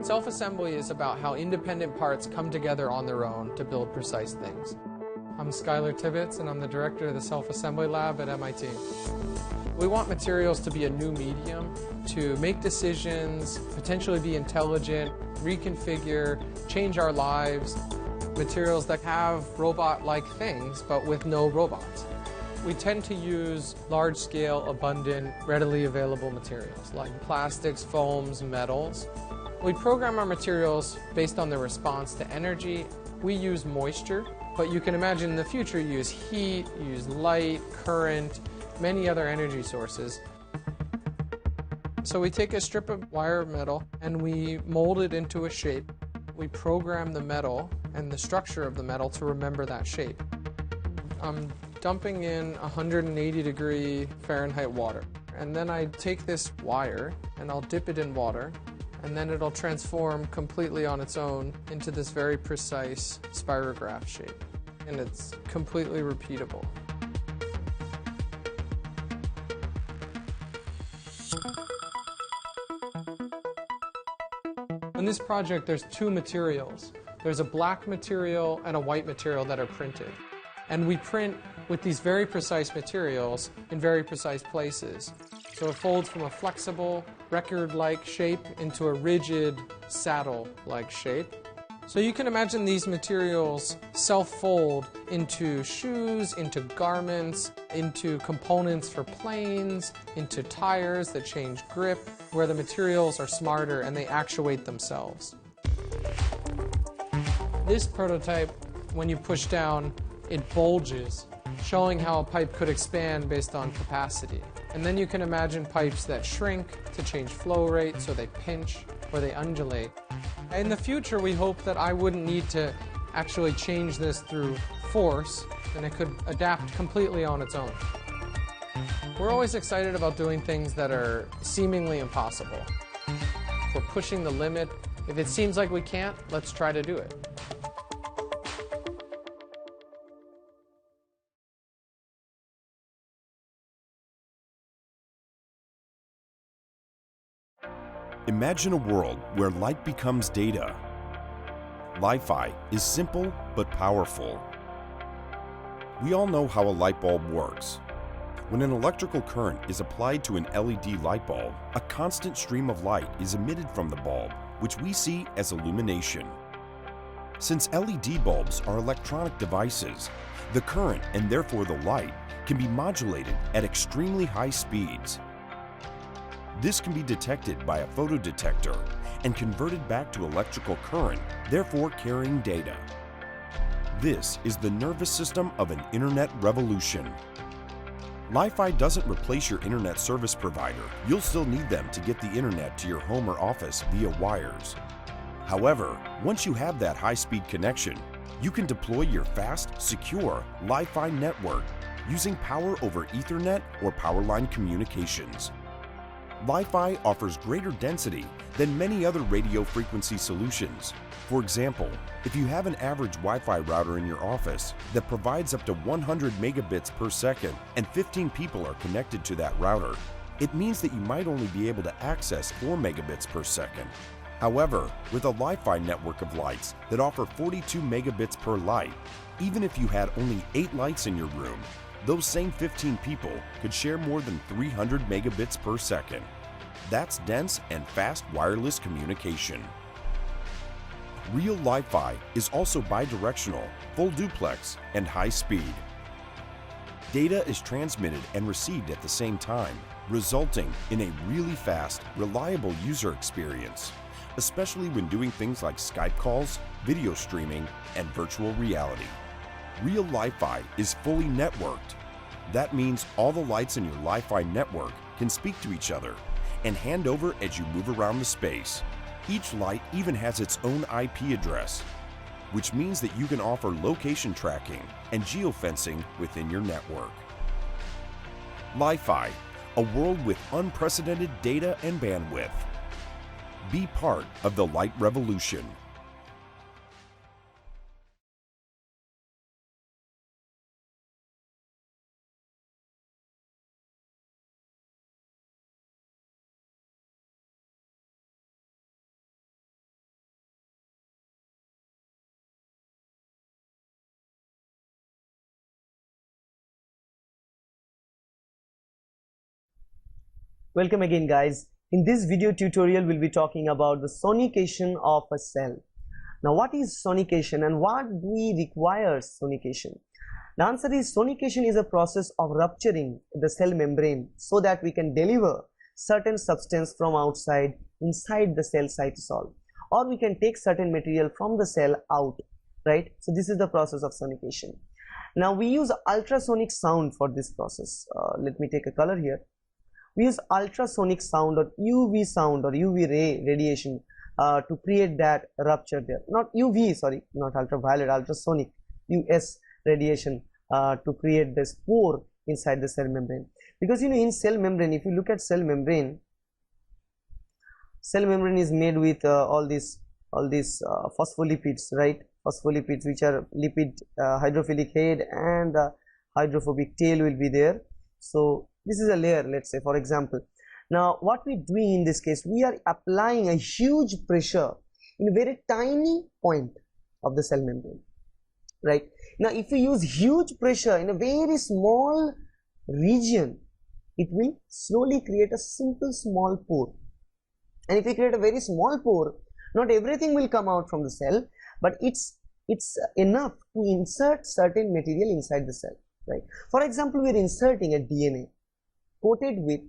Self-assembly is about how independent parts come together on their own to build precise things. I'm Skylar Tibbetts, and I'm the director of the Self-Assembly Lab at MIT. We want materials to be a new medium to make decisions, potentially be intelligent, reconfigure, change our lives. Materials that have robot-like things, but with no robots. We tend to use large-scale, abundant, readily available materials like plastics, foams, metals. We program our materials based on their response to energy. We use moisture, but you can imagine in the future you use heat, you use light, current, many other energy sources. So we take a strip of wire metal and we mold it into a shape. We program the metal and the structure of the metal to remember that shape. I'm dumping in 180-degree Fahrenheit water. And then I take this wire and I'll dip it in water, and then it'll transform completely on its own into this very precise spirograph shape. And it's completely repeatable. In this project, there's two materials. There's a black material and a white material that are printed. And we print with these very precise materials in very precise places. So it folds from a flexible, record-like shape into a rigid, saddle-like shape. So you can imagine these materials self-fold into shoes, into garments, into components for planes, into tires that change grip, where the materials are smarter and they actuate themselves. This prototype, when you push down, it bulges, showing how a pipe could expand based on capacity. And then you can imagine pipes that shrink to change flow rate, so they pinch or they undulate. In the future, we hope that I wouldn't need to actually change this through force, and it could adapt completely on its own. We're always excited about doing things that are seemingly impossible. We're pushing the limit. If it seems like we can't, let's try to do it. Imagine a world where light becomes data. Li-Fi is simple but powerful. We all know how a light bulb works. When an electrical current is applied to an LED light bulb, a constant stream of light is emitted from the bulb, which we see as illumination. Since LED bulbs are electronic devices, the current, and therefore the light, can be modulated at extremely high speeds. This can be detected by a photodetector and converted back to electrical current, therefore carrying data. This is the nervous system of an internet revolution. Li-Fi doesn't replace your internet service provider. You'll still need them to get the internet to your home or office via wires. However, once you have that high-speed connection, you can deploy your fast, secure Li-Fi network using power over Ethernet or powerline communications. Li-Fi offers greater density than many other radio frequency solutions. For example, if you have an average Wi-Fi router in your office that provides up to 100 megabits per second and 15 people are connected to that router, it means that you might only be able to access 4 megabits per second. However, with a Li-Fi network of lights that offer 42 megabits per light, even if you had only 8 lights in your room, those same 15 people could share more than 300 megabits per second. That's dense and fast wireless communication. Real Li-Fi is also bidirectional, full duplex, and high speed. Data is transmitted and received at the same time, resulting in a really fast, reliable user experience, especially when doing things like Skype calls, video streaming, and virtual reality. Real Li-Fi is fully networked. That means all the lights in your Li-Fi network can speak to each other and hand over as you move around the space. Each light even has its own IP address, which means that you can offer location tracking and geofencing within your network. Li-Fi, a world with unprecedented data and bandwidth. Be part of the light revolution. Welcome again, guys. In this video tutorial, we'll be talking about the sonication of a cell. Now, what is sonication and what do we require sonication? The answer is sonication is a process of rupturing the cell membrane so that we can deliver certain substance from outside inside the cell cytosol, or we can take certain material from the cell out, right? So this is the process of sonication. Now we use ultrasonic sound for this process. Let me take a color here. We use ultrasonic sound or UV sound or UV ray radiation to create that rupture there. Not UV, sorry, not ultraviolet, ultrasonic, US radiation to create this pore inside the cell membrane. Because you know, in cell membrane, if you look at cell membrane is made with all these phospholipids, right? Phospholipids, which are lipid hydrophilic head, and the hydrophobic tail will be there. So this is a layer, let's say, for example. Now what we do in this case, we are applying a huge pressure in a very tiny point of the cell membrane, right? Now if we use huge pressure in a very small region, it will slowly create a simple small pore. And if we create a very small pore, not everything will come out from the cell, but it's enough to insert certain material inside the cell, right? For example, we are inserting a DNA coated with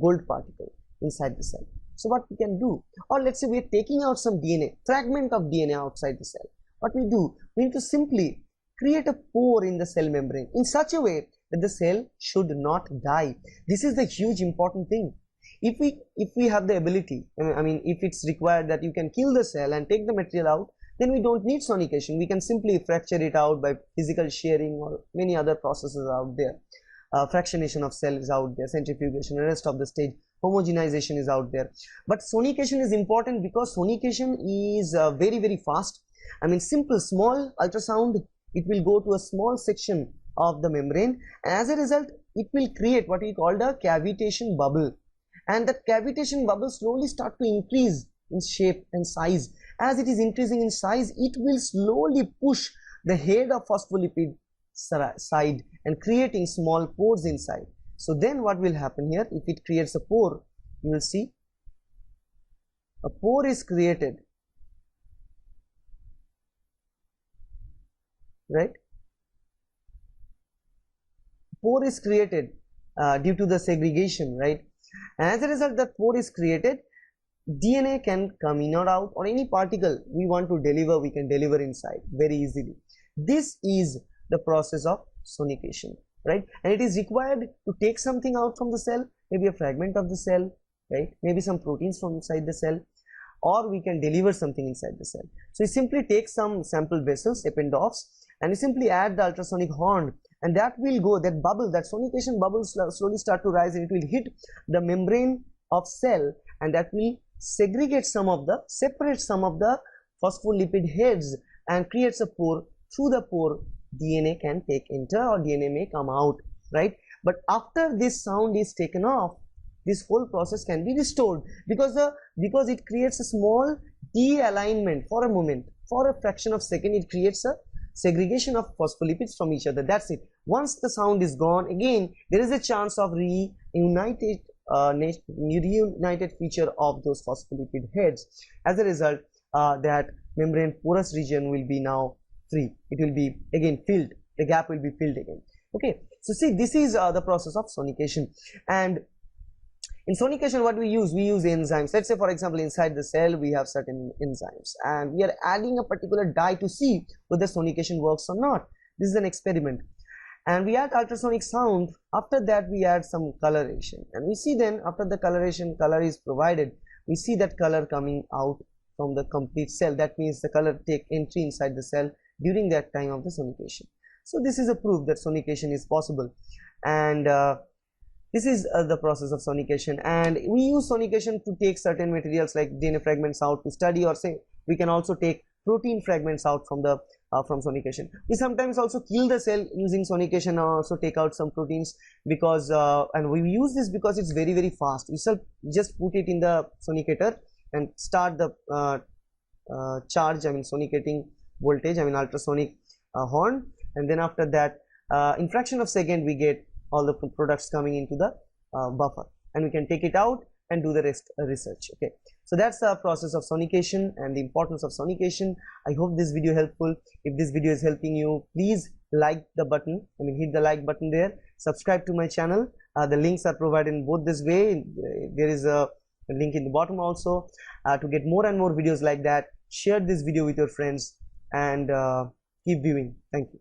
gold particle inside the cell. So what we can do, or let's say we are taking out some DNA, fragment of DNA outside the cell. What we do, we need to simply create a pore in the cell membrane in such a way that the cell should not die. This is the huge important thing. If we have the ability, I mean, if it's required that you can kill the cell and take the material out, then we don't need sonication. We can simply fracture it out by physical shearing or many other processes out there. Fractionation of cell is out there, centrifugation, the rest of the stage, homogenization is out there. But sonication is important because sonication is very, very fast. I mean, simple small ultrasound, it will go to a small section of the membrane, and as a result it will create what we call the cavitation bubble, and the cavitation bubble slowly start to increase in shape and size. As it is increasing in size, it will slowly push the head of phospholipid side and creating small pores inside. So then what will happen here, if it creates a pore, you will see a pore is created, right? Pore is created due to the segregation, right? And as a result, that pore is created, DNA can come in or out, or any particle we want to deliver, we can deliver inside very easily. This is the process of sonication, right? And it is required to take something out from the cell, maybe a fragment of the cell, right? Maybe some proteins from inside the cell, or we can deliver something inside the cell. So you simply take some sample vessels, ependophs, and you simply add the ultrasonic horn, and that will go, that bubble, that sonication bubble slowly start to rise, and it will hit the membrane of cell, and that will separate some of the phospholipid heads and creates a pore. Through the pore, DNA can enter or DNA may come out, right? But after this sound is taken off, this whole process can be restored because it creates a small de-alignment for a moment, for a fraction of second. It creates a segregation of phospholipids from each other. That's it. Once the sound is gone, again there is a chance of reunited feature of those phospholipid heads. As a result, that membrane porous region will be now free. It will be again filled, the gap will be filled again. Okay, so see, this is the process of sonication. And in sonication, what we use enzymes. Let's say, for example, inside the cell we have certain enzymes, and we are adding a particular dye to see whether sonication works or not. This is an experiment, and we add ultrasonic sound. After that, we add some coloration, and we see then after the coloration, color is provided, we see that color coming out from the complete cell. That means the color take entry inside the cell during that time of the sonication. So this is a proof that sonication is possible, and this is the process of sonication. And we use sonication to take certain materials like DNA fragments out to study, or say we can also take protein fragments out from the from sonication. We sometimes also kill the cell using sonication, or also take out some proteins, because and we use this because it's very, very fast. We just put it in the sonicator and start the charge, I mean sonicating voltage, I mean ultrasonic horn, and then after that in fraction of second we get all the products coming into the buffer. and we can take it out and do the rest research. Okay, so that's the process of sonication and the importance of sonication. I hope this video helpful. If this video is helping you, please like the button, hit the like button there. Subscribe to my channel. The links are provided in both this way. There is a link in the bottom also. To get more and more videos like that, share this video with your friends and keep viewing. Thank you.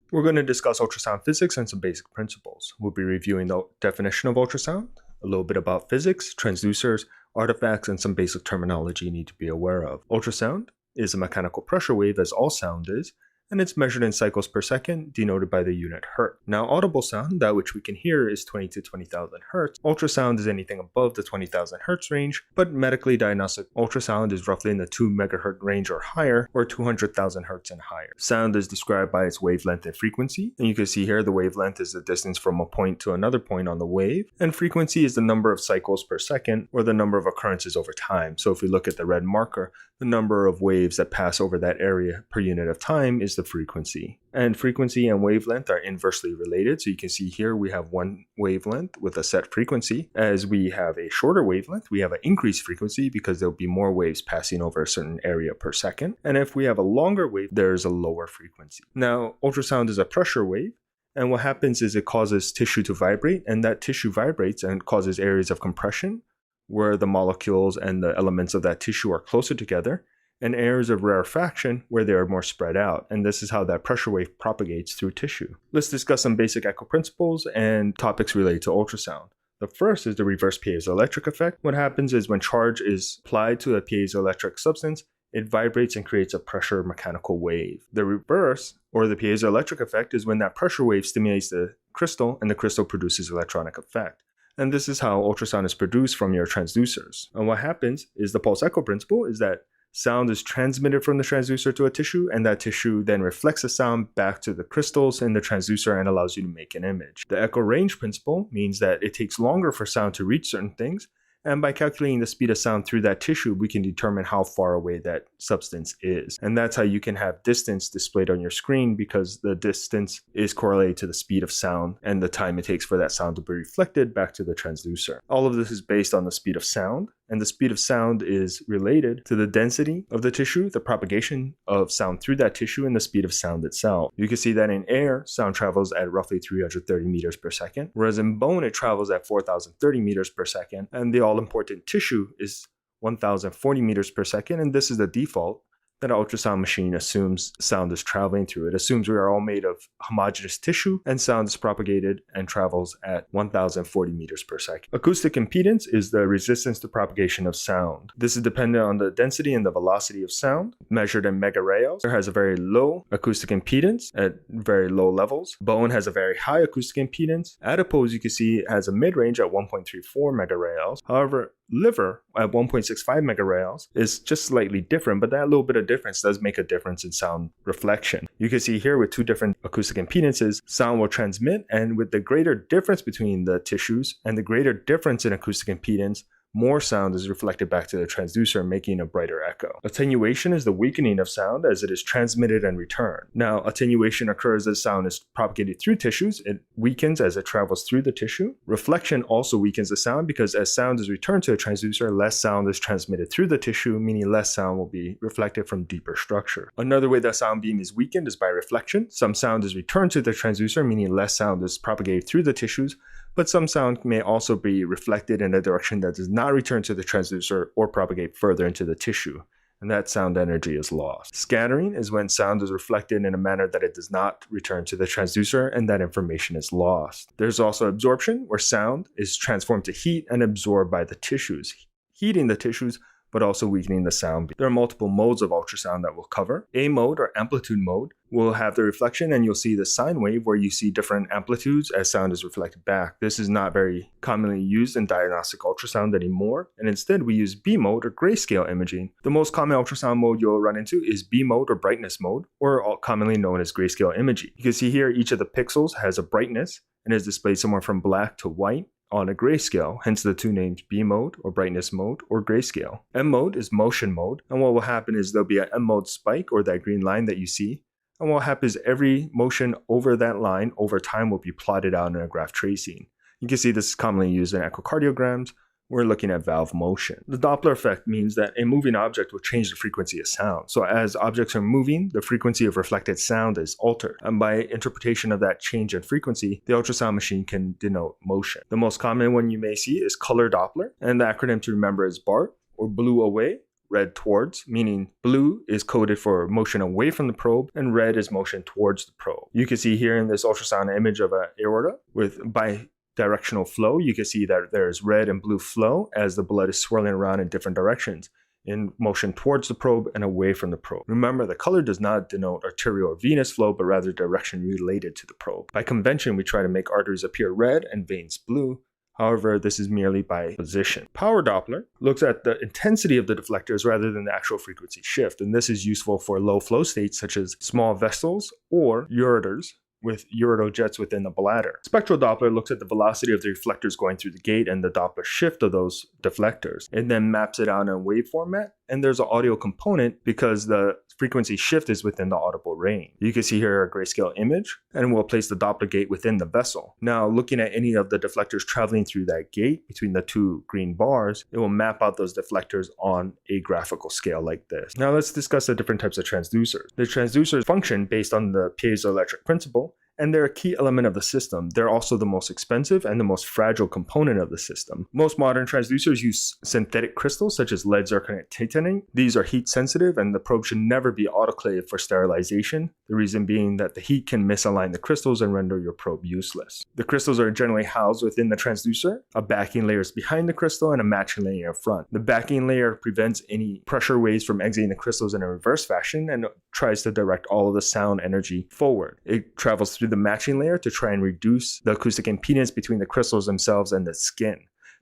We're going to discuss ultrasound physics and some basic principles. We'll be reviewing the definition of ultrasound, a little bit about physics, transducers, artifacts, and some basic terminology you need to be aware of. Ultrasound is a mechanical pressure wave, as all sound is, and it's measured in cycles per second, denoted by the unit hertz. Now, audible sound, that which we can hear, is 20 to 20,000 hertz. Ultrasound is anything above the 20,000 hertz range, but medically diagnostic ultrasound is roughly in the 2 megahertz range or higher, or 200,000 hertz and higher. Sound is described by its wavelength and frequency, and you can see here the wavelength is the distance from a point to another point on the wave, and frequency is the number of cycles per second, or the number of occurrences over time. So if we look at the red marker, the number of waves that pass over that area per unit of time is the frequency. And frequency and wavelength are inversely related. So you can see here we have one wavelength with a set frequency. As we have a shorter wavelength, we have an increased frequency because there'll be more waves passing over a certain area per second. And if we have a longer wave, there's a lower frequency. Now, ultrasound is a pressure wave. And what happens is it causes tissue to vibrate, and that tissue vibrates and causes areas of compression where the molecules and the elements of that tissue are closer together, and areas of rarefaction where they are more spread out. And this is how that pressure wave propagates through tissue. Let's discuss some basic echo principles and topics related to ultrasound. The first is the reverse piezoelectric effect. What happens is when charge is applied to a piezoelectric substance, it vibrates and creates a pressure mechanical wave. The reverse, or the piezoelectric effect, is when that pressure wave stimulates the crystal and the crystal produces electronic effect. And this is how ultrasound is produced from your transducers. And what happens is the pulse echo principle is that sound is transmitted from the transducer to a tissue, and that tissue then reflects the sound back to the crystals in the transducer and allows you to make an image. The echo range principle means that it takes longer for sound to reach certain things, and by calculating the speed of sound through that tissue, we can determine how far away that substance is. And that's how you can have distance displayed on your screen, because the distance is correlated to the speed of sound and the time it takes for that sound to be reflected back to the transducer. All of this is based on the speed of sound, and the speed of sound is related to the density of the tissue, the propagation of sound through that tissue, and the speed of sound itself. You can see that in air, sound travels at roughly 330 meters per second, whereas in bone, it travels at 4,030 meters per second, and the all-important tissue is 1,040 meters per second, and this is the default that an ultrasound machine assumes sound is traveling through. It assumes we are all made of homogeneous tissue, and sound is propagated and travels at 1,040 meters per second. Acoustic impedance is the resistance to propagation of sound. This is dependent on the density and the velocity of sound, measured in megareals. It has a very low acoustic impedance at very low levels. Bone has a very high acoustic impedance. Adipose, you can see, has a mid-range at 1.34 megareals. However, liver at 1.65 megareals is just slightly different, but that little bit of difference does make a difference in sound reflection. You can see here with two different acoustic impedances, sound will transmit, and with the greater difference between the tissues and the greater difference in acoustic impedance, more sound is reflected back to the transducer, making a brighter echo. Attenuation is the weakening of sound as it is transmitted and returned. Now, attenuation occurs as sound is propagated through tissues. It weakens as it travels through the tissue. Reflection also weakens the sound because as sound is returned to a transducer, less sound is transmitted through the tissue, meaning less sound will be reflected from deeper structure. Another way that sound beam is weakened is by reflection. Some sound is returned to the transducer, meaning less sound is propagated through the tissues, but some sound may also be reflected in a direction that does not return to the transducer or propagate further into the tissue, and that sound energy is lost. Scattering is when sound is reflected in a manner that it does not return to the transducer, and that information is lost. There's also absorption, where sound is transformed to heat and absorbed by the tissues, heating the tissues but also weakening the sound. There are multiple modes of ultrasound that we'll cover. A mode, or amplitude mode, will have the reflection, and you'll see the sine wave where you see different amplitudes as sound is reflected back. This is not very commonly used in diagnostic ultrasound anymore, and instead we use B mode, or grayscale imaging. The most common ultrasound mode you'll run into is B mode, or brightness mode, or commonly known as grayscale imaging. You can see here each of the pixels has a brightness and is displayed somewhere from black to white, on a grayscale, hence the two names B mode or brightness mode or grayscale. M mode is motion mode, and what will happen is there'll be an M mode spike or that green line that you see, and what happens is every motion over that line over time will be plotted out in a graph tracing. You can see this is commonly used in echocardiograms. We're looking at valve motion. The Doppler effect means that a moving object will change the frequency of sound. So as objects are moving, the frequency of reflected sound is altered. And by interpretation of that change in frequency, the ultrasound machine can denote motion. The most common one you may see is color Doppler, and the acronym to remember is BART, or blue away, red towards, meaning blue is coded for motion away from the probe and red is motion towards the probe. You can see here in this ultrasound image of an aorta with bidirectional flow, you can see that there's red and blue flow as the blood is swirling around in different directions in motion towards the probe and away from the probe. Remember, the color does not denote arterial or venous flow, but rather direction related to the probe. By convention, we try to make arteries appear red and veins blue. However, this is merely by position. Power Doppler looks at the intensity of the deflectors rather than the actual frequency shift, and this is useful for low flow states such as small vessels or ureters with ureteral jets within the bladder. Spectral Doppler looks at the velocity of the reflectors going through the gate and the Doppler shift of those deflectors. It then maps it out in a wave format, and there's an audio component because the frequency shift is within the audible range. You can see here a grayscale image, and we'll place the Doppler gate within the vessel. Now, looking at any of the deflectors traveling through that gate between the two green bars, it will map out those deflectors on a graphical scale like this. Now, let's discuss the different types of transducers. The transducers function based on the piezoelectric principle, and they're a key element of the system. They're also the most expensive and the most fragile component of the system. Most modern transducers use synthetic crystals such as lead, zirconate, titanate. These are heat sensitive and the probe should never be autoclaved for sterilization. The reason being that the heat can misalign the crystals and render your probe useless. The crystals are generally housed within the transducer. A backing layer is behind the crystal and a matching layer in front. The backing layer prevents any pressure waves from exiting the crystals in a reverse fashion and tries to direct all of the sound energy forward. It travels through the matching layer to try and reduce the acoustic impedance between the crystals themselves and the skin.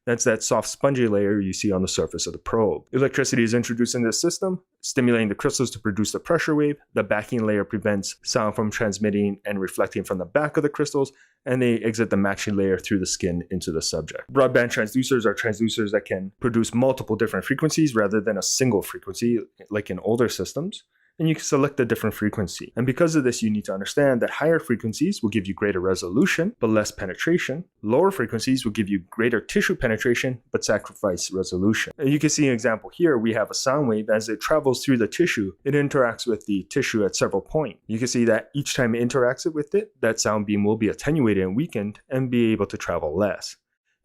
That's that soft spongy layer you see on the surface of the probe. Electricity is introduced in this system, stimulating the crystals to produce the pressure wave. The backing layer prevents sound from transmitting and reflecting from the back of the crystals, and they exit the matching layer through the skin into the subject. Broadband transducers are transducers that can produce multiple different frequencies rather than a single frequency like in older systems. And you can select a different frequency. And because of this, you need to understand that higher frequencies will give you greater resolution, but less penetration. Lower frequencies will give you greater tissue penetration, but sacrifice resolution. And you can see an example here. We have a sound wave. As it travels through the tissue, it interacts with the tissue at several points. You can see that each time it interacts with it, that sound beam will be attenuated and weakened and be able to travel less.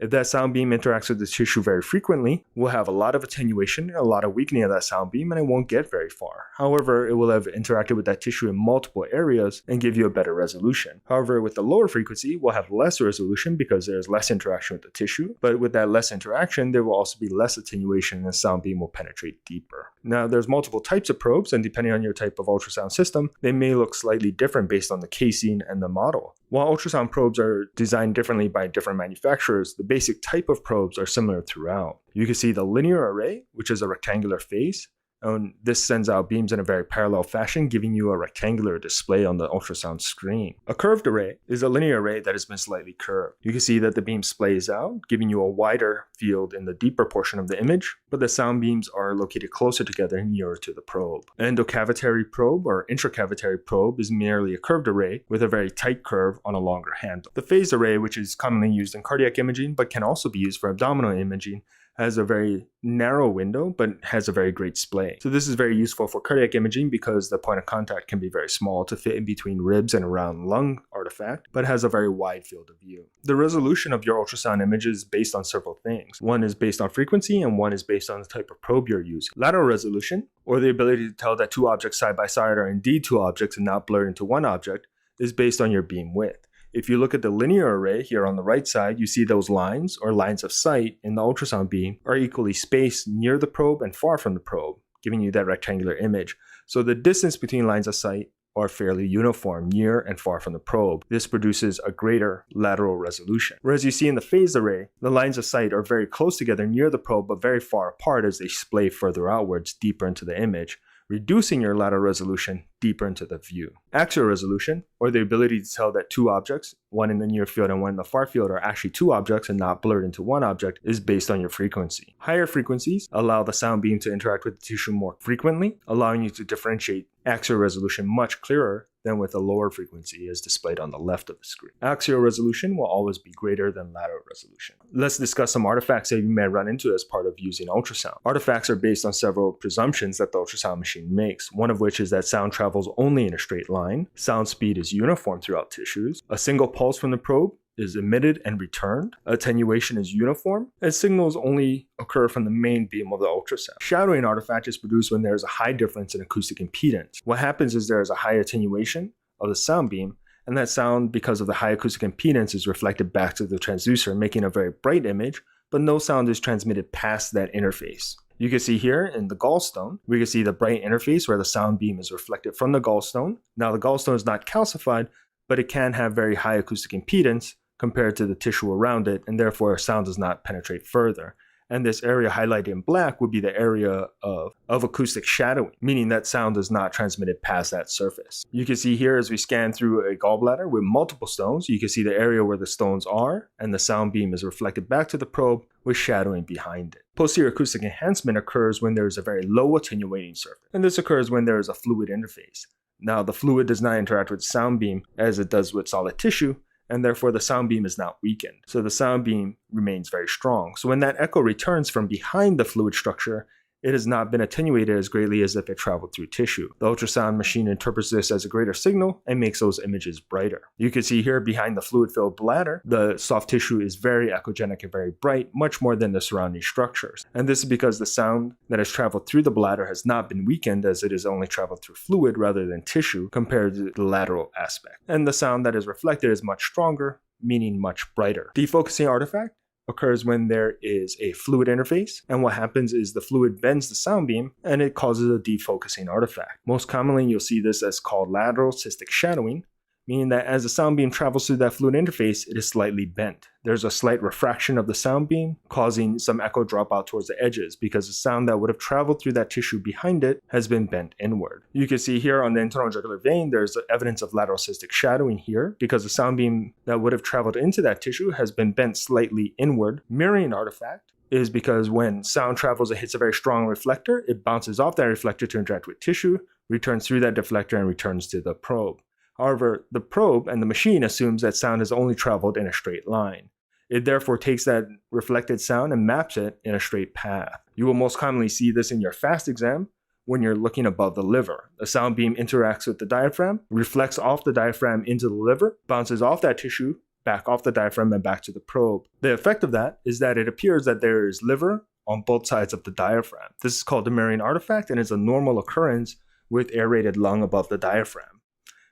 If that sound beam interacts with the tissue very frequently, we'll have a lot of attenuation and a lot of weakening of that sound beam, and it won't get very far. However, it will have interacted with that tissue in multiple areas and give you a better resolution. However, with the lower frequency, we'll have less resolution because there's less interaction with the tissue, but with that less interaction, there will also be less attenuation and the sound beam will penetrate deeper. Now, there's multiple types of probes, and depending on your type of ultrasound system, they may look slightly different based on the casing and the model. While ultrasound probes are designed differently by different manufacturers, the basic type of probes are similar throughout. You can see the linear array, which is a rectangular face, and this sends out beams in a very parallel fashion, giving you a rectangular display on the ultrasound screen. A curved array is a linear array that has been slightly curved. You can see that the beam splays out, giving you a wider field in the deeper portion of the image, but the sound beams are located closer together nearer to the probe. An endocavitary probe or intracavitary probe is merely a curved array with a very tight curve on a longer handle. The phased array, which is commonly used in cardiac imaging but can also be used for abdominal imaging, has a very narrow window, but has a very great splay. So this is very useful for cardiac imaging because the point of contact can be very small to fit in between ribs and around lung artifact, but has a very wide field of view. The resolution of your ultrasound image is based on several things. One is based on frequency and one is based on the type of probe you're using. Lateral resolution, or the ability to tell that two objects side by side are indeed two objects and not blurred into one object, is based on your beam width. If you look at the linear array here on the right side, you see those lines or lines of sight in the ultrasound beam are equally spaced near the probe and far from the probe, giving you that rectangular image. So the distance between lines of sight are fairly uniform near and far from the probe. This produces a greater lateral resolution. Whereas you see in the phased array, the lines of sight are very close together near the probe but very far apart as they splay further outwards deeper into the image. reducing your lateral resolution deeper into the view. Axial resolution, or the ability to tell that two objects, one in the near field and one in the far field, are actually two objects and not blurred into one object, is based on your frequency. Higher frequencies allow the sound beam to interact with the tissue more frequently, allowing you to differentiate axial resolution much clearer than with a lower frequency as displayed on the left of the screen. Axial resolution will always be greater than lateral resolution. Let's discuss some artifacts that you may run into as part of using ultrasound. Artifacts are based on several presumptions that the ultrasound machine makes, one of which is that sound travels only in a straight line, sound speed is uniform throughout tissues, a single pulse from the probe is emitted and returned, attenuation is uniform, and signals only occur from the main beam of the ultrasound. Shadowing artifact is produced when there is a high difference in acoustic impedance. What happens is there is a high attenuation of the sound beam, and that sound, because of the high acoustic impedance, is reflected back to the transducer, making a very bright image, but no sound is transmitted past that interface. You can see here in the gallstone, we can see the bright interface where the sound beam is reflected from the gallstone. Now the gallstone is not calcified, but it can have very high acoustic impedance compared to the tissue around it, and therefore sound does not penetrate further. And this area highlighted in black would be the area of acoustic shadowing, meaning that sound is not transmitted past that surface. You can see here as we scan through a gallbladder with multiple stones, you can see the area where the stones are, and the sound beam is reflected back to the probe with shadowing behind it. Posterior acoustic enhancement occurs when there is a very low attenuating surface, and this occurs when there is a fluid interface. Now the fluid does not interact with the sound beam as it does with solid tissue, and therefore the sound beam is not weakened. So the sound beam remains very strong. So when that echo returns from behind the fluid structure, it has not been attenuated as greatly as if it traveled through tissue. The ultrasound machine interprets this as a greater signal and makes those images brighter. You can see here behind the fluid-filled bladder, the soft tissue is very echogenic and very bright, much more than the surrounding structures. And this is because the sound that has traveled through the bladder has not been weakened, as it has only traveled through fluid rather than tissue compared to the lateral aspect. And the sound that is reflected is much stronger, meaning much brighter. Defocusing artifact occurs when there is a fluid interface, and what happens is the fluid bends the sound beam and it causes a defocusing artifact. Most commonly you'll see this as called lateral cystic shadowing, meaning that as the sound beam travels through that fluid interface, it is slightly bent. There's a slight refraction of the sound beam, causing some echo dropout towards the edges because the sound that would have traveled through that tissue behind it has been bent inward. You can see here on the internal jugular vein, there's evidence of lateral cystic shadowing here because the sound beam that would have traveled into that tissue has been bent slightly inward. Mirroring artifact is because when sound travels, it hits a very strong reflector, it bounces off that reflector to interact with tissue, returns through that deflector, and returns to the probe. However, the probe and the machine assumes that sound has only traveled in a straight line. It therefore takes that reflected sound and maps it in a straight path. You will most commonly see this in your FAST exam when you're looking above the liver. The sound beam interacts with the diaphragm, reflects off the diaphragm into the liver, bounces off that tissue, back off the diaphragm and back to the probe. The effect of that is that it appears that there is liver on both sides of the diaphragm. This is called the mirroring artifact and is a normal occurrence with aerated lung above the diaphragm.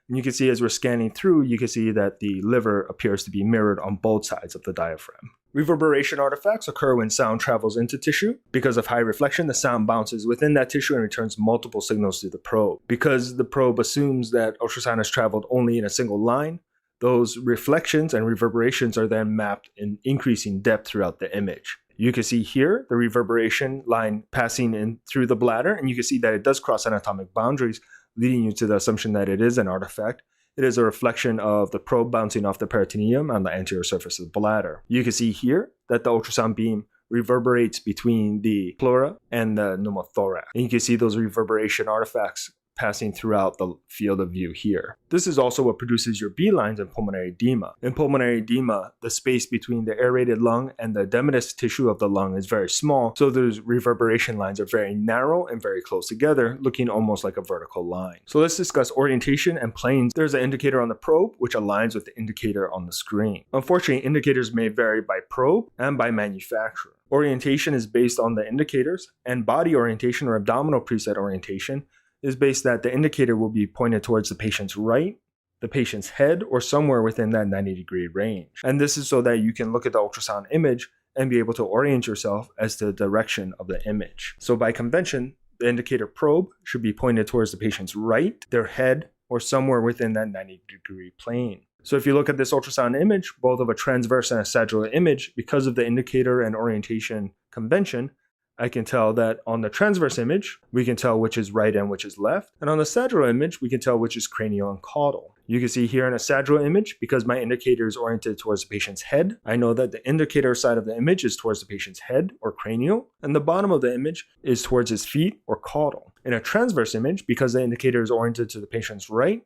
And you can see as we're scanning through, you can see that the liver appears to be mirrored on both sides of the diaphragm. Reverberation artifacts occur when sound travels into tissue. Because of high reflection, the sound bounces within that tissue and returns multiple signals to the probe. Because the probe assumes that ultrasound has traveled only in a single line, those reflections and reverberations are then mapped in increasing depth throughout the image. You can see here the reverberation line passing in through the bladder, and you can see that it does cross anatomic boundaries, leading you to the assumption that it is an artifact. It is a reflection of the probe bouncing off the peritoneum on the anterior surface of the bladder. You can see here that the ultrasound beam reverberates between the pleura and the pneumothorax. And you can see those reverberation artifacts passing throughout the field of view here. This is also what produces your B lines in pulmonary edema. In pulmonary edema, the space between the aerated lung and the edematous tissue of the lung is very small, so those reverberation lines are very narrow and very close together, looking almost like a vertical line. So let's discuss orientation and planes. There's an indicator on the probe which aligns with the indicator on the screen. Unfortunately, indicators may vary by probe and by manufacturer. Orientation is based on the indicators, and body orientation or abdominal preset orientation is based that the indicator will be pointed towards the patient's right, the patient's head, or somewhere within that 90-degree range. And this is so that you can look at the ultrasound image and be able to orient yourself as to the direction of the image. So by convention, the indicator probe should be pointed towards the patient's right, their head, or somewhere within that 90-degree plane. So if you look at this ultrasound image, both of a transverse and a sagittal image, because of the indicator and orientation convention, I can tell that on the transverse image, we can tell which is right and which is left. And on the sagittal image, we can tell which is cranial and caudal. You can see here in a sagittal image, because my indicator is oriented towards the patient's head, I know that the indicator side of the image is towards the patient's head or cranial, and the bottom of the image is towards his feet or caudal. In a transverse image, because the indicator is oriented to the patient's right,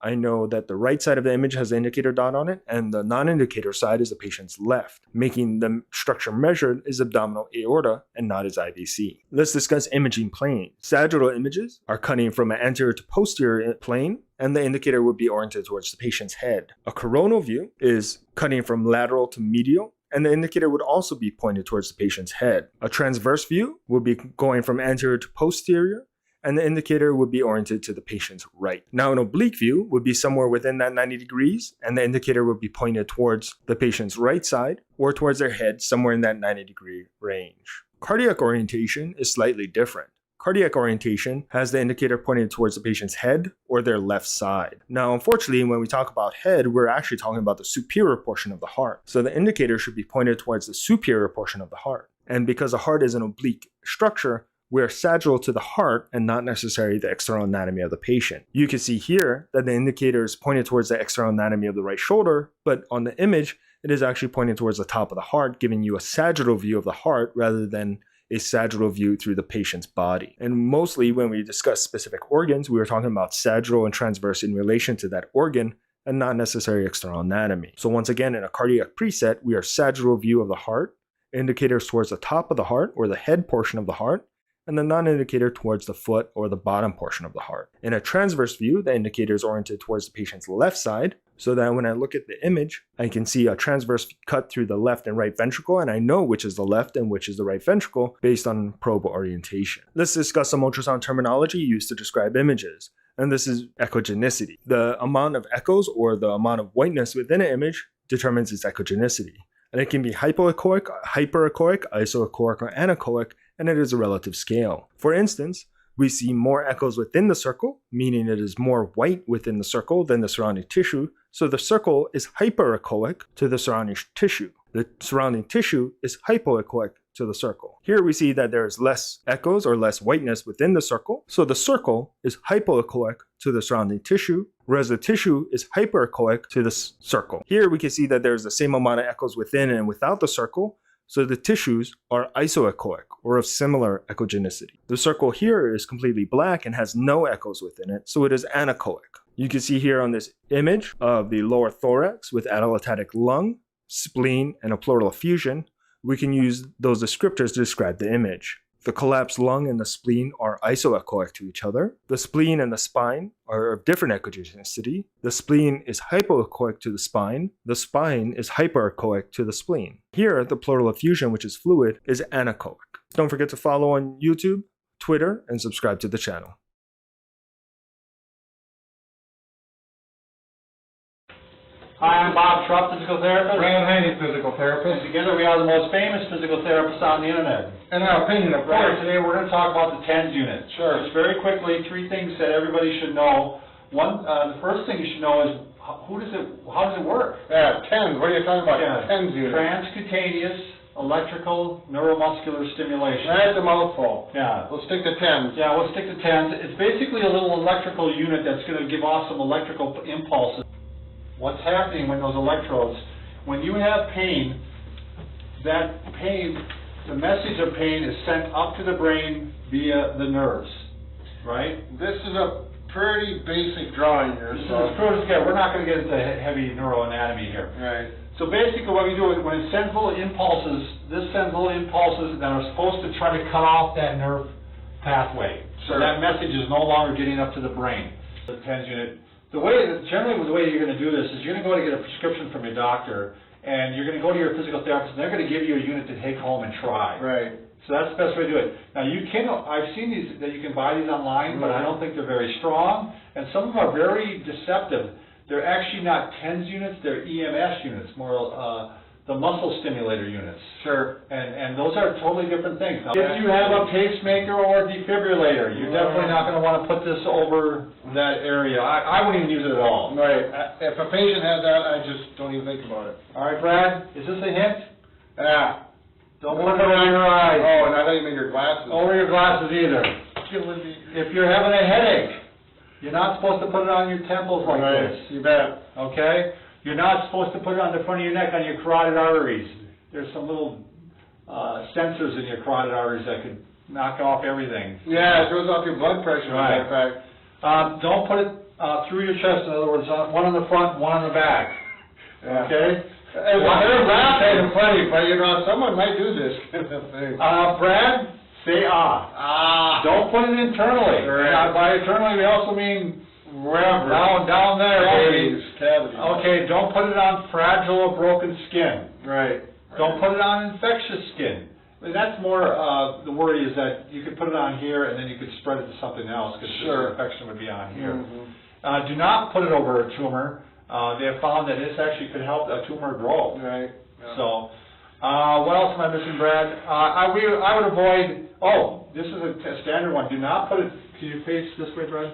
I know that the right side of the image has the indicator dot on it, and the non-indicator side is the patient's left, making the structure measured is abdominal aorta and not his IVC. Let's discuss imaging plane. Sagittal images are cutting from an anterior to posterior plane, and the indicator would be oriented towards the patient's head. A coronal view is cutting from lateral to medial, and the indicator would also be pointed towards the patient's head. A transverse view would be going from anterior to posterior, and the indicator would be oriented to the patient's right. Now, an oblique view would be somewhere within that 90 degrees, and the indicator would be pointed towards the patient's right side or towards their head, somewhere in that 90-degree range. Cardiac orientation is slightly different. Cardiac orientation has the indicator pointed towards the patient's head or their left side. Now, unfortunately, when we talk about head, we're actually talking about the superior portion of the heart. So the indicator should be pointed towards the superior portion of the heart. And because the heart is an oblique structure, we're sagittal to the heart and not necessarily the external anatomy of the patient. You can see here that the indicator is pointed towards the external anatomy of the right shoulder, but on the image, it is actually pointing towards the top of the heart, giving you a sagittal view of the heart rather than a sagittal view through the patient's body. And mostly when we discuss specific organs, we were talking about sagittal and transverse in relation to that organ and not necessarily external anatomy. So once again, in a cardiac preset, we are sagittal view of the heart, indicators towards the top of the heart or the head portion of the heart, and the non-indicator towards the foot or the bottom portion of the heart. In a transverse view, the indicator is oriented towards the patient's left side, so that when I look at the image, I can see a transverse cut through the left and right ventricle, and I know which is the left and which is the right ventricle based on probe orientation. Let's discuss some ultrasound terminology used to describe images, and this is echogenicity. The amount of echoes or the amount of whiteness within an image determines its echogenicity. And it can be hypoechoic, hyperechoic, isoechoic, or anechoic, and it is a relative scale. For instance, we see more echoes within the circle, meaning it is more white within the circle than the surrounding tissue, so the circle is hyperechoic to the surrounding tissue. The surrounding tissue is hypoechoic to the circle. Here we see that there is less echoes or less whiteness within the circle, so the circle is hypoechoic to the surrounding tissue, whereas the tissue is hyperechoic to the circle. Here we can see that there's the same amount of echoes within and without the circle, so the tissues are isoechoic or of similar echogenicity. The circle here is completely black and has no echoes within it, so it is anechoic. You can see here on this image of the lower thorax with atelectatic lung, spleen, and a pleural effusion. We can use those descriptors to describe the image. The collapsed lung and the spleen are isoechoic to each other. The spleen and the spine are of different echogenicity. The spleen is hypoechoic to the spine. The spine is hyperechoic to the spleen. Here, the pleural effusion, which is fluid, is anechoic. Don't forget to follow on YouTube, Twitter, and subscribe to the channel. Hi, I'm Bob Trupp, physical therapist. Brand Haney, physical therapist. And together we are the most famous physical therapists on the internet. In our opinion, of Right, course. today we're going to talk about the TENS unit. Sure. Just very quickly, 3 things that everybody should know. One, the first thing you should know is how does it work? Yeah, TENS. What are you talking about? Yeah. TENS unit. Transcutaneous electrical neuromuscular stimulation. That's a mouthful. Yeah. We'll stick to TENS. Yeah, we'll stick to TENS. It's basically a little electrical unit that's going to give off some electrical impulses. What's happening when those electrodes, when you have pain, that pain, the message of pain is sent up to the brain via the nerves, right? This is a pretty basic drawing here. This is as crude as it gets. We're not going to get into heavy neuroanatomy here. Right. So basically what we do is when it sends little impulses, this sends little impulses that are supposed to try to cut off that nerve pathway. So Sure. that message is no longer getting up to the brain. The TENS unit. Generally the way you're going to do this is you're going to go to get a prescription from your doctor, and you're going to go to your physical therapist, and they're going to give you a unit to take home and try. Right. So that's the best way to do it. Now I've seen these, that you can buy these online, but I don't think they're very strong, and some of them are very deceptive. They're actually not TENS units, they're EMS units, more the muscle stimulator units. Sure. And those are totally different things. Now, if you have a pacemaker or a defibrillator, you're definitely not going to want to put this over that area. I wouldn't even use it at all. Right. If a patient has that, I just don't even think about it. All right, Brad, is this a hint? Yeah. Don't put it on your eyes. Oh, now thought you meant your glasses. Over your glasses either. Killing me. If you're having a headache, you're not supposed to put it on your temples like Right, this. you bet. Okay? You're not supposed to put it on the front of your neck on your carotid arteries. There's some little sensors in your carotid arteries that could knock off everything. Yeah, it throws off your blood pressure, as a matter of fact. Don't put it through your chest, in other words, one on the front, one on the back. Yeah. Okay? They're laughing plenty, but you know, someone might do this kind of thing. Brad, say Don't put it internally. Right. By internally, we also mean Wherever. down there, baby. Cavities. Okay, don't put it on fragile or broken skin. Right. Don't put it on infectious skin. I mean, that's more, the worry is that you could put it on here and then you could spread it to something else because Sure. the infection would be on here. Mm-hmm. Do not put it over a tumor. They have found that this actually could help a tumor grow. Right. Yeah. So, what else am I missing, Brad? I would avoid, this is a standard one. Do not put it, can you face this way, Brad?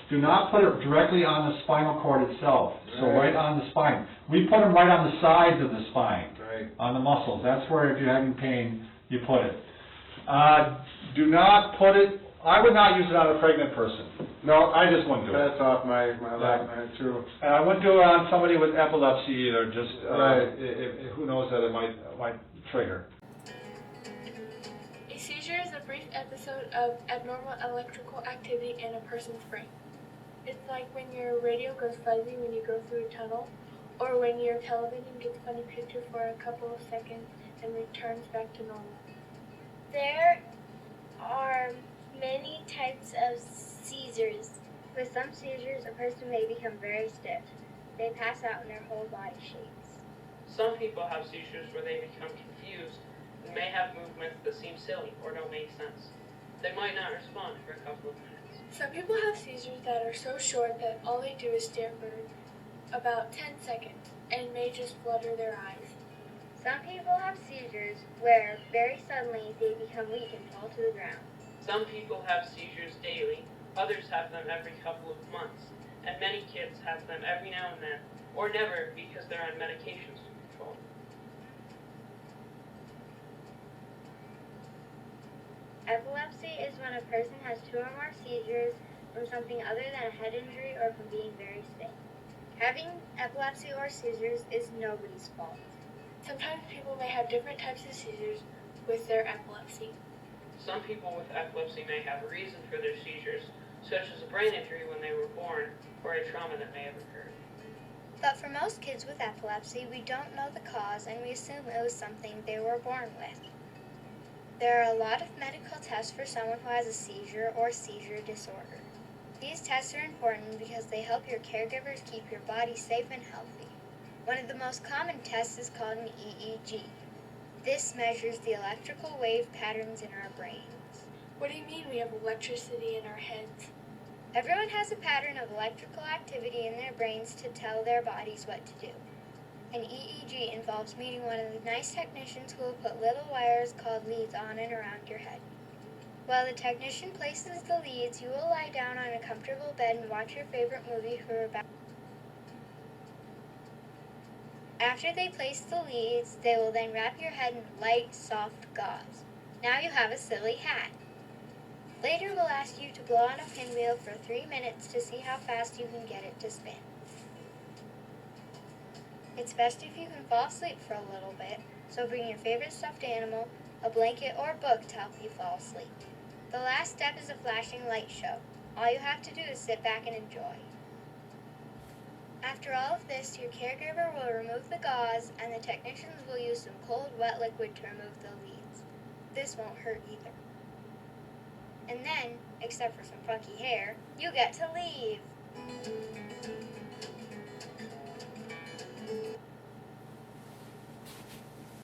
Do not put it directly on the spinal cord itself. So right on the spine. We put them right on the sides of the spine, Right. on the muscles. That's where, if you're having pain, you put it. Do not put it, I would not use it on a pregnant person. No, I just wouldn't do it. that's off my lap, man, too. And I wouldn't do it on somebody with epilepsy either, just, Right. who knows that it might trigger. A seizure is a brief episode of abnormal electrical activity in a person's brain. It's like when your radio goes fuzzy when you go through a tunnel, or when your television gets a funny picture for a couple of seconds and returns back to normal. There are many types of seizures. With some seizures, a person may become very stiff. They pass out and their whole body shakes. Some people have seizures where they become confused and may have movements that seem silly or don't make sense. They might not respond for a couple of minutes. Some people have seizures that are so short that all they do is stare for about 10 seconds and may just flutter their eyes. Some people have seizures where very suddenly they become weak and fall to the ground. Some people have seizures daily, others have them every couple of months, and many kids have them every now and then, or never because they're on medications to control. Epilepsy is when a person has 2 or more seizures from something other than a head injury or from being very sick. Having epilepsy or seizures is nobody's fault. Sometimes people may have different types of seizures with their epilepsy. Some people with epilepsy may have a reason for their seizures, such as a brain injury when they were born, or a trauma that may have occurred. But for most kids with epilepsy, we don't know the cause and we assume it was something they were born with. There are a lot of medical tests for someone who has a seizure or seizure disorder. These tests are important because they help your caregivers keep your body safe and healthy. One of the most common tests is called an EEG. This measures the electrical wave patterns in our brains. What do you mean we have electricity in our heads? Everyone has a pattern of electrical activity in their brains to tell their bodies what to do. An EEG involves meeting one of the nice technicians who will put little wires called leads on and around your head. While the technician places the leads, you will lie down on a comfortable bed and watch your favorite movie for about. After they place the leads, they will then wrap your head in light, soft gauze. Now you have a silly hat. Later we'll ask you to blow on a pinwheel for 3 minutes to see how fast you can get it to spin. It's best if you can fall asleep for a little bit, so bring your favorite stuffed animal, a blanket, or a book to help you fall asleep. The last step is a flashing light show. All you have to do is sit back and enjoy. After all of this, your caregiver will remove the gauze and the technicians will use some cold, wet liquid to remove the leads. This won't hurt either. And then, except for some funky hair, you get to leave.